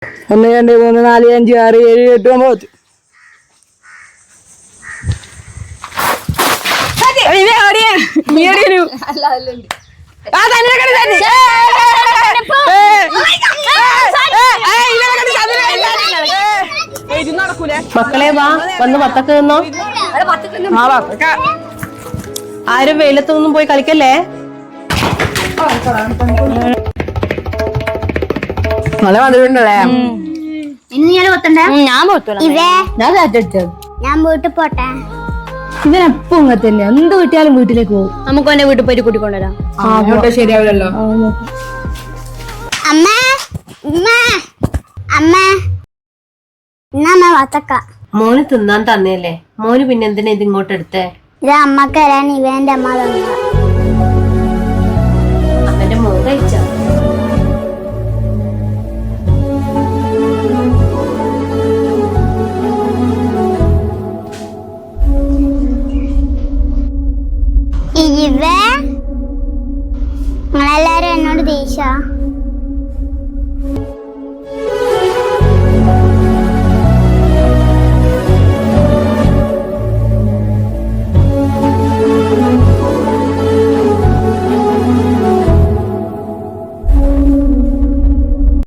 1 2 3 4 5 6 7 8 9 മക്കളെ വാ വന്ന് പത്തൊക്കെ നിന്നോ. ആരും വെയിലത്തൊന്നും പോയി കളിക്കല്ലേ. നല്ല മധുരണ്ടല്ലേ. ഞാൻ വീട്ടിൽ പോട്ടെ. ഇവനെപ്പോ ഇങ്ങനെ തന്നെ എന്ത് കിട്ടിയാലും വീട്ടിലേക്ക് പോകും. നമുക്ക് എന്റെ വീട്ടിൽ പോയി കൂട്ടിക്കൊണ്ടുവരാം. ശരിയാവില്ലല്ലോ. അമ്മ അമ്മ അമ്മ വത്തക്ക മോന് തിന്നാൻ തന്നെയല്ലേ. മോന് പിന്നെ എന്തിനാ ഇത് ഇങ്ങോട്ട് എടുത്തേ? ഇത് അമ്മക്ക് തരാൻ ഇവന്റെ അമ്മ തന്ന. അവന്റെ മോൻ കഴിച്ച നിങ്ങളെല്ലാരും എന്നോട് ദേഷ്യ.